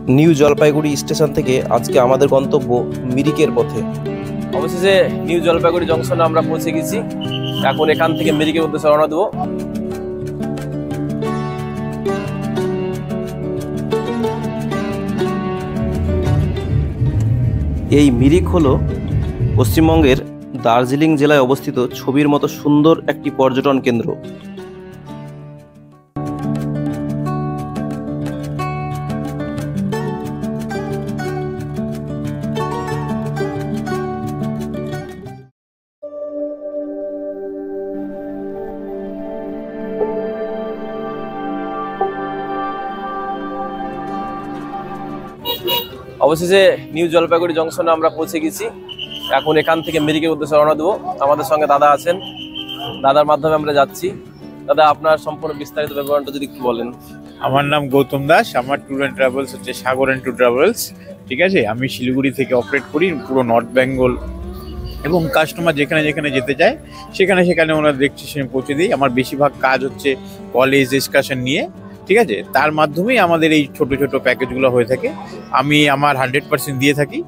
New Jalpaiguri station থেকে আজকে আমাদের গন্তব্য মিরিকের পথে। অবশেষে নিউ জলপাইগুড়ি জংশনে আমরা পৌঁছে গেছি। এখন এখান থেকে মিরিকের উদ্দেশ্যে রওনা দেবো। এই মিরিক হলো পশ্চিমবঙ্গের দার্জিলিং জেলায় অবস্থিত ছবির মতো সুন্দর একটি পর্যটন কেন্দ্র। অবশেষে নিউ জলপাইগুড়ি জংশনে আমরা পৌঁছে গেছি। এখন এখান থেকে মিরিকের উদ্দেশ্যে রওনা দেবো। আমাদের সঙ্গে দাদা আছেন, দাদার মাধ্যমে আমরা যাচ্ছি। দাদা, আপনার সম্পূর্ণ বিস্তারিত বিবরণটা যদি একটু বলেন। আমার নাম গৌতম দাস, আমার ট্যুর অ্যান্ড ট্রাভেলস হচ্ছে সাগর অ্যান্ড ট্যুর ট্রাভেলস। ঠিক আছে, আমি শিলিগুড়ি থেকে অপারেট করি পুরো নর্থ বেঙ্গল, এবং কাস্টমার যেখানে যেখানে যেতে চায় সেখানে ওনার ডেস্টিনেশনে পৌঁছে দিই। আমার বেশিরভাগ কাজ হচ্ছে কলেজ এক্সকারশন নিয়ে, ঠিক আছে, তার মাধ্যমেই আমাদের এই ছোট ছোট প্যাকেজগুলো হয়ে থাকে। আমি আমার 100% দিয়ে থাকি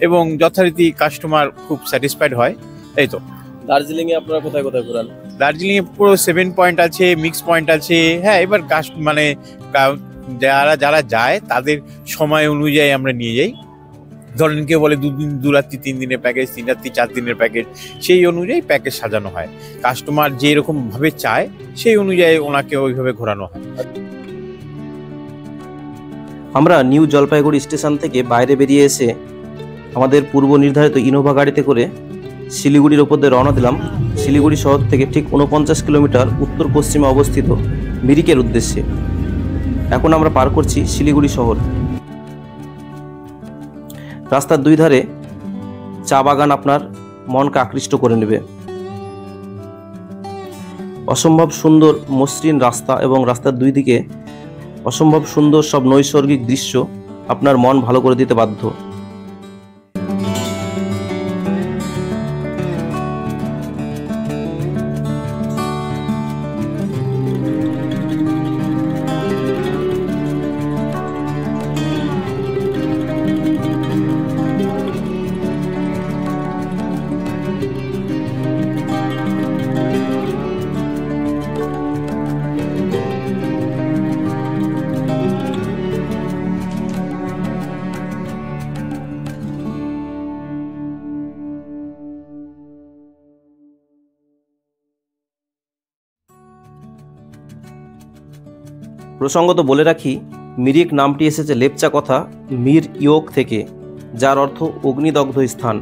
এবং যথারীতি কাস্টমার খুব স্যাটিসফাইড হয়। এই তো। দার্জিলিংয়ে আপনারা কোথায় কোথায় ঘোরান? দার্জিলিংয়ে পুরো 7 পয়েন্ট আছে, মিক্স পয়েন্ট আছে। হ্যাঁ, এবার যারা যায় তাদের সময় অনুযায়ী আমরা নিয়ে যাই। ধরেন কেউ বলে 2 দিন 2 রাত্রি 3 দিনের প্যাকেজ, 3 রাত্রি 4 দিনের প্যাকেজ, সেই অনুযায়ী প্যাকেজ সাজানো হয়। কাস্টমার যেরকমভাবে চায় সেই অনুযায়ী ওনাকে ওইভাবে ঘোরানো হয়। আমরা নিউ জলপাইগুড়ি স্টেশন থেকে বাইরে বেরিয়ে এসে আমাদের পূর্ব নির্ধারিত ইনোভা গাড়িতে করে শিলিগুড়ির ওপর দিয়ে রওনা দিলাম। শিলিগুড়ি শহর থেকে ঠিক 49 কিলোমিটার উত্তর পশ্চিমে অবস্থিত মিরিকের উদ্দেশ্যে। এখন আমরা পার করছি শিলিগুড়ি শহর। রাস্তার দুই ধারে চা বাগান আপনার মনকে আকৃষ্ট করে নেবে। অসম্ভব সুন্দর মসৃণ রাস্তা এবং রাস্তার দুই দিকে অসম্ভব সুন্দর সব নৈসর্গিক দৃশ্য আপনার মন ভালো করে দিতে বাধ্য। প্রসঙ্গত বলে রাখি, মিরিক নামটি এসেছে লেপচা কথা মির ইয়োক থেকে, যার অর্থ অগ্নিদগ্ধ স্থান।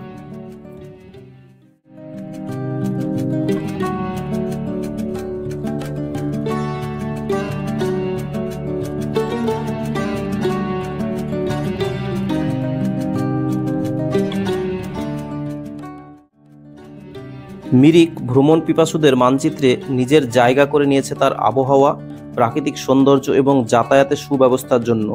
মিরিক ভ্রমণ পিপাসুদের মানচিত্রে নিজের জায়গা করে নিয়েছে তার আবহাওয়া, প্রাকৃতিক সৌন্দর্য এবং যাতায়াতের সুব্যবস্থার জন্য।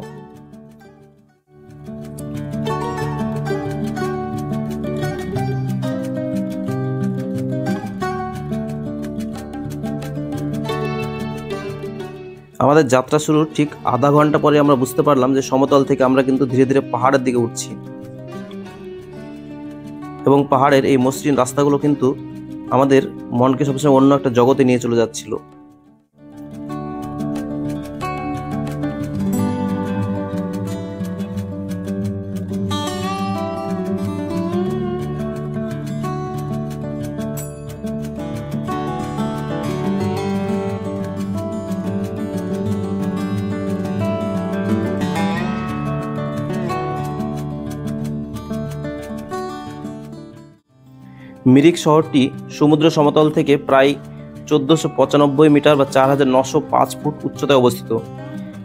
আমাদের যাত্রা শুরুর ঠিক আধা ঘন্টা পরে আমরা বুঝতে পারলাম যে সমতল থেকে আমরা কিন্তু ধীরে ধীরে পাহাড়ের দিকে উঠছি, এবং পাহাড়ের এই মসৃণ রাস্তাগুলো কিন্তু আমাদের মনকে সবসময় অন্য একটা জগতে নিয়ে চলে যাচ্ছিল। মিরিক শহরটি সমুদ্র সমতল থেকে প্রায় 1495 মিটার বা 4905 ফুট উচ্চতায় অবস্থিত।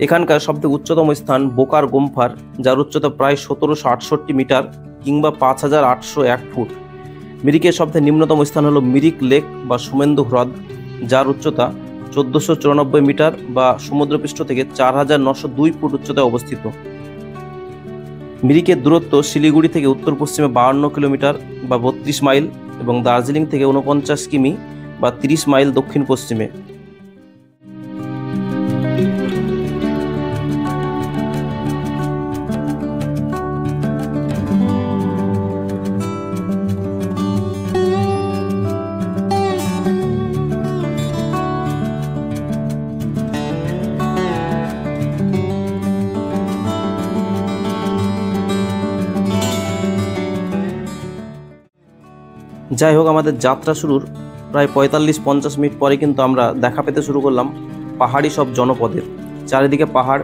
এখানকার সবথেকে উচ্চতম স্থান বোকার গুম্ফার, যার উচ্চতা প্রায় 1768 মিটার কিংবা 5801 ফুট। মিরিকের সবথেকে নিম্নতম স্থান হলো মিরিক লেক বা সুমেন্দু হ্রদ, যার উচ্চতা 1494 মিটার বা সমুদ্রপৃষ্ঠ থেকে 4902 ফুট উচ্চতায় অবস্থিত। মিরিকের দূরত্ব শিলিগুড়ি থেকে উত্তর পশ্চিমে 52 কিলোমিটার বা 32 মাইল এবং দার্জিলিং থেকে 49 কিমি বা 30 মাইল দক্ষিণ পশ্চিমে। যাই হোক, আমাদের যাত্রা শুরুর প্রায় 45-50 মিনিট পরে কিন্তু আমরা দেখা পেতে শুরু করলাম পাহাড়ি সব জনপদের। চারিদিকে পাহাড়,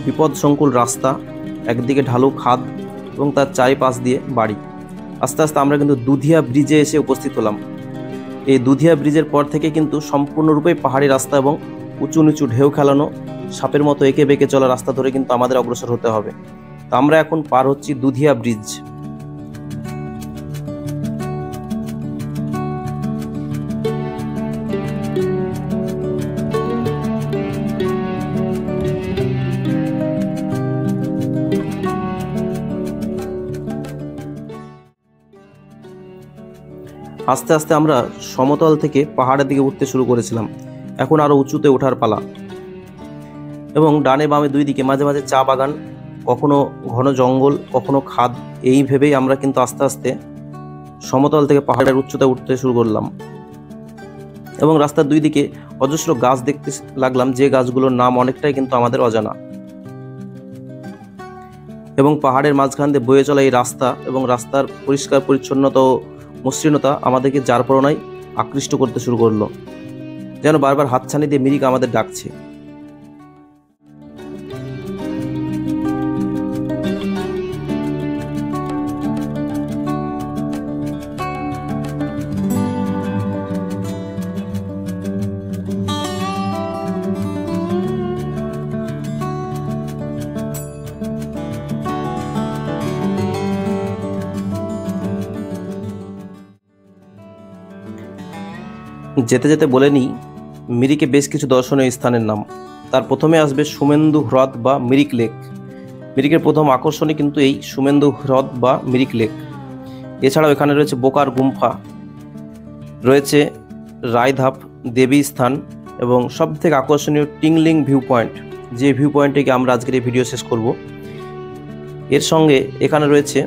বিপদসংকুল রাস্তা, একদিকে ঢালু খাদ এবং তার চারিপাশ দিয়ে বাড়ি। আস্তে আস্তে আমরা কিন্তু দুধিয়া ব্রিজে এসে উপস্থিত হলাম। এই দুধিয়া ব্রিজের পর থেকে কিন্তু সম্পূর্ণরূপে পাহাড়ি রাস্তা এবং উঁচু নিচু ঢেউ খেলানো সাপের মতো এঁকে বেঁকে চলা রাস্তা ধরে কিন্তু আমাদের অগ্রসর হতে হবে। তো আমরা এখন পার হচ্ছি দুধিয়া ব্রিজ। আস্তে আস্তে আমরা সমতল থেকে পাহাড়ের দিকে উঠতে শুরু করেছিলাম। এখন আরও উঁচুতে ওঠার পালা। এবং ডানে বামে দুই দিকে মাঝে মাঝে চা বাগান, কখনো ঘন জঙ্গল, কখনো খাদ। এই ভেবেই আমরা কিন্তু আস্তে আস্তে সমতল থেকে পাহাড়ের উচ্চতায় উঠতে শুরু করলাম। এবং রাস্তার দুই দিকে অজস্র গাছ দেখতে লাগলাম, যে গাছগুলোর নাম অনেকটাই কিন্তু আমাদের অজানা। এবং পাহাড়ের মাঝখান দিয়ে বয়ে চলা এই রাস্তা এবং রাস্তার পরিষ্কার পরিচ্ছন্নতা ও মসৃণতা আমাদেরকে যারপরনাই আকৃষ্ট করতে শুরু করলো, যেন বারবার হাতছানি দিয়ে মিরিক আমাদের ডাকছে। যেতে যেতে বলে নিই মিরিকে বেশ কিছু দর্শনীয় স্থানের নাম। তার প্রথমে আসবে সুমেন্দু হ্রদ বা মিরিক লেক। মিরিকের প্রথম আকর্ষণই কিন্তু এই সুমেন্দু হ্রদ বা মিরিক লেক। এছাড়াও এখানে রয়েছে বোকার গুম্ফা, রয়েছে রায়ধাপ দেবী স্থান এবং সবথেকে আকর্ষণীয় টিংলিং ভিউ পয়েন্ট, যে ভিউ পয়েন্টে আমরা আজকের এই ভিডিও শেষ করব। এর সঙ্গে এখানে রয়েছে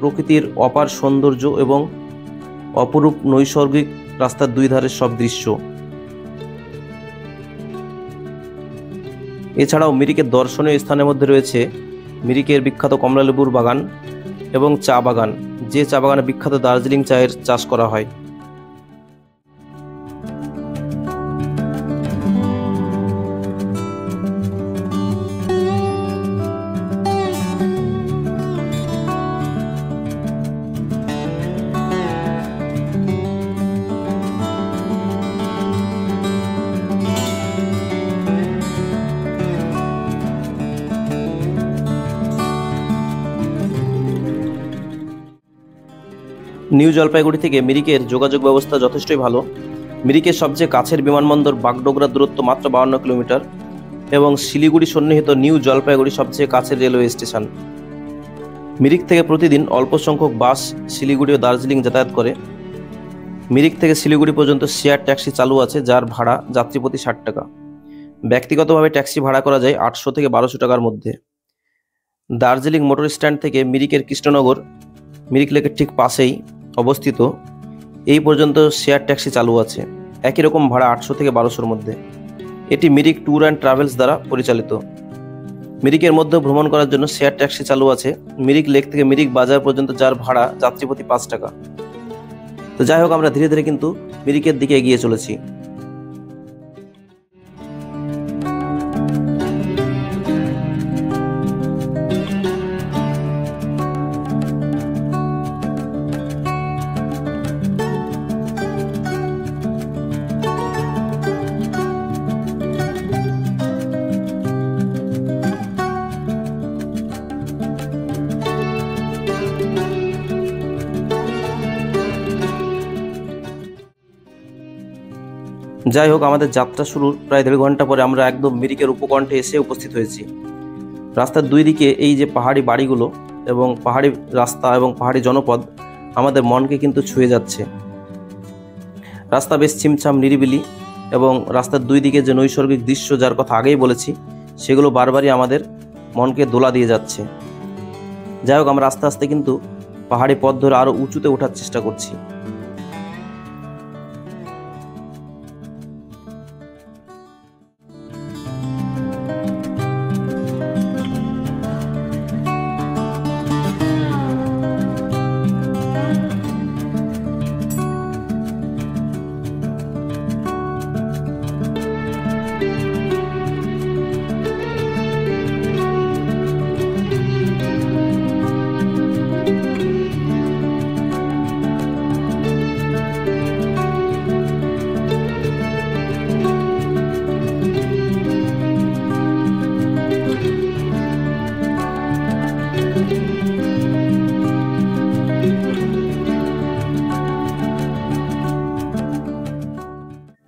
প্রকৃতির অপার সৌন্দর্য এবং অপরূপ নৈসর্গিক রাস্তার দুই ধারের সব দৃশ্য। এছাড়াও মিরিকের দর্শনীয় স্থানের মধ্যে রয়েছে মিরিকের বিখ্যাত কমলালেবুর বাগান এবং চা বাগান, যে চা বাগানে বিখ্যাত দার্জিলিং চায়ের চাষ করা হয়। নিউ জলপাইগুড়ি থেকে মিরিকের যোগাযোগ ব্যবস্থা যথেষ্টই ভালো। মিরিকের সবচেয়ে কাছের বিমানবন্দর বাগডোগরার দূরত্ব মাত্র 52 কিলোমিটার এবং শিলিগুড়ি সন্নিহিত নিউ জলপাইগুড়ি সবচেয়ে কাছের রেলওয়ে স্টেশন। মিরিক থেকে প্রতিদিন অল্প সংখ্যক বাস শিলিগুড়ি ও দার্জিলিং যাতায়াত করে। মিরিক থেকে শিলিগুড়ি পর্যন্ত শেয়ার ট্যাক্সি চালু আছে, যার ভাড়া যাত্রীপ্রতি 60 টাকা। ব্যক্তিগতভাবে ট্যাক্সি ভাড়া করা যায় 800 থেকে 1200 টাকার মধ্যে। দার্জিলিং মোটর স্ট্যান্ড থেকে মিরিকের কৃষ্ণনগর, মিরিক লেকের ঠিক পাশেই অবস্থিত, এই পর্যন্ত শেয়ার ট্যাক্সি চালু আছে। একই রকম ভাড়া 800 থেকে 1200-র মধ্যে। এটি মিরিক ট্যুর অ্যান্ড ট্রাভেলস দ্বারা পরিচালিত। মিরিকের মধ্যে ভ্রমণ করার জন্য শেয়ার ট্যাক্সি চালু আছে মিরিক লেক থেকে মিরিক বাজার পর্যন্ত, যার ভাড়া যাত্রীপ্রতি 5 টাকা। তো যাই হোক, আমরা ধীরে ধীরে কিন্তু মিরিকের দিকে এগিয়ে চলেছি। যাই হোক, আমাদের যাত্রা শুরুর প্রায় 1.5 ঘন্টা পরে আমরা একদম মিরিকের উপকণ্ঠে এসে উপস্থিত হয়েছি। রাস্তার দুই দিকে এই যে পাহাড়ি বাড়িগুলো এবং পাহাড়ি রাস্তা এবং পাহাড়ি জনপদ আমাদের মনকে কিন্তু ছুঁয়ে যাচ্ছে। রাস্তা বেশ ছিমছাম নিরিবিলি এবং রাস্তার দুই দিকে যে নৈসর্গিক দৃশ্য, যার কথা আগেই বলেছি, সেগুলো বারবারই আমাদের মনকে দোলা দিয়ে যাচ্ছে। যাই হোক, আমরা আস্তে আস্তে কিন্তু পাহাড়ি পথ ধরে আরও উঁচুতে ওঠার চেষ্টা করছি।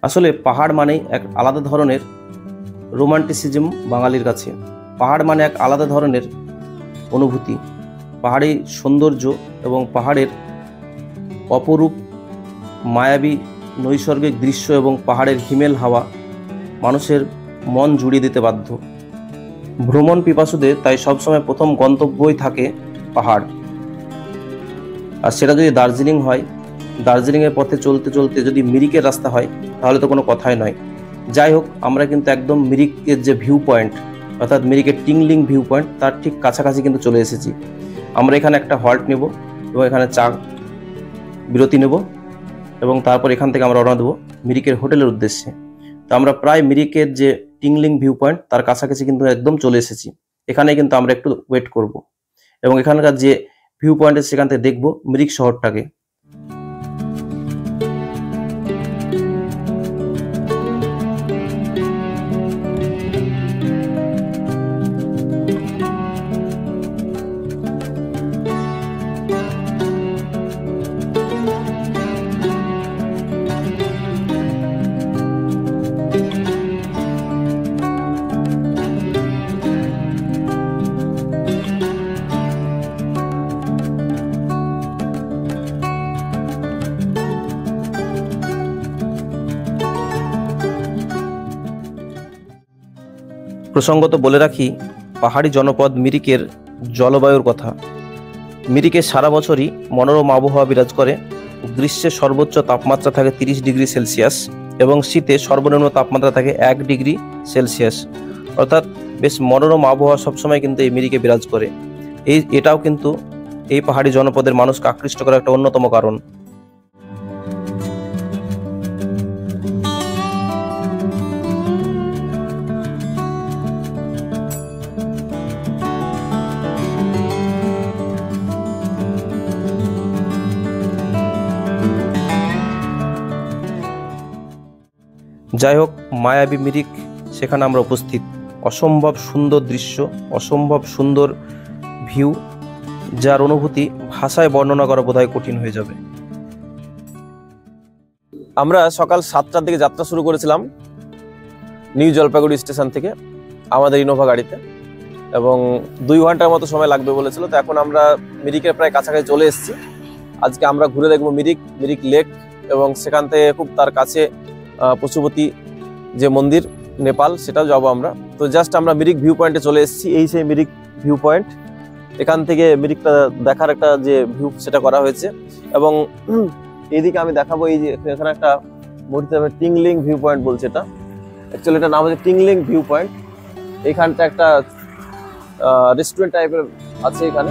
আসলে পাহাড় মানেই এক আলাদা ধরনের রোমান্টিসিজম বাঙালির কাছে। পাহাড় মানে এক আলাদা ধরনের অনুভূতি। পাহাড়ি সৌন্দর্য এবং পাহাড়ের অপরূপ মায়াবী নৈসর্গিক দৃশ্য এবং পাহাড়ের হিমেল হাওয়া মানুষের মন জুড়িয়ে দিতে বাধ্য। ভ্রমণ পিপাসুদের তাই সবসময় প্রথম গন্তব্যই থাকে পাহাড়। আর সেটা যদি দার্জিলিং হয়, দার্জিলিংয়ের পথে চলতে চলতে যদি মিরিকের রাস্তা হয় তাহলে তো কোনো কথাই নয়। যাই হোক, আমরা কিন্তু একদম মিরিকের যে ভিউ পয়েন্ট, অর্থাৎ মিরিকের টিংলিং ভিউ পয়েন্ট, তার ঠিক কাছাকাছি কিন্তু চলে এসেছি। আমরা এখানে একটা হল্ট নেব এবং এখানে চা বিরতি নেব এবং তারপর এখান থেকে আমরা রওনা দেবো মিরিকের হোটেলের উদ্দেশ্যে। তো আমরা প্রায় মিরিকের যে টিংলিং ভিউ পয়েন্ট তার কাছাকাছি কিন্তু একদম চলে এসেছি। এখানে কিন্তু আমরা একটু ওয়েট করব এবং এখানকার যে ভিউ পয়েন্ট আছে সেখান থেকে দেখবো মিরিক শহরটাকে। প্রসঙ্গত বলে রাখি পাহাড়ি জনপদ মিরিকের জলবায়ুর কথা। মিরিকে সারা বছরই মনোরম আবহাওয়া বিরাজ করে। গ্রীষ্মে সর্বোচ্চ তাপমাত্রা থাকে 30 ডিগ্রি সেলসিয়াস এবং শীতে সর্বনিম্ন তাপমাত্রা থাকে 1 ডিগ্রি সেলসিয়াস। অর্থাৎ বেশ মনোরম আবহাওয়া সবসময় কিন্তু এই মিরিকে বিরাজ করে। এটাও কিন্তু এই পাহাড়ি জনপদের মানুষকে আকৃষ্ট করার একটা অন্যতম কারণ। যাই হোক, মায়াবী মিরিক, সেখানে আমরা উপস্থিত। অসম্ভব সুন্দর দৃশ্য, অসম্ভব সুন্দর ভিউ, যার অনুভূতি ভাষায় বর্ণনা করা বোধহয় কঠিন হয়ে যাবে। আমরা সকাল 7টার দিকে যাত্রা শুরু করেছিলাম নিউ জলপাইগুড়ি স্টেশন থেকে আমাদের ইনোভা গাড়িতে, এবং 2 ঘন্টার মতো সময় লাগবে বলেছিল। তো এখন আমরা মিরিকের প্রায় কাছাকাছি চলে এসেছি। আজকে আমরা ঘুরে দেখবো মিরিক লেক এবং সেখান থেকে খুব তার কাছে পশুপতি যে মন্দির নেপাল, সেটাও যাবো আমরা। তো জাস্ট আমরা মিরিক ভিউ পয়েন্টে চলে এসেছি। এই সেই মিরিক ভিউ পয়েন্ট। এখান থেকে মিরিকটা দেখার একটা যে ভিউ সেটা করা হয়েছে। এবং এইদিকে আমি দেখাবো, এই যে এখানে একটা মূর্তি টিংলিং ভিউ পয়েন্ট বলছে, এটা অ্যাকচুয়ালি এটা নাম হচ্ছে টিংলিং ভিউ পয়েন্ট। এখানটা একটা রেস্টুরেন্ট টাইপের আছে এখানে।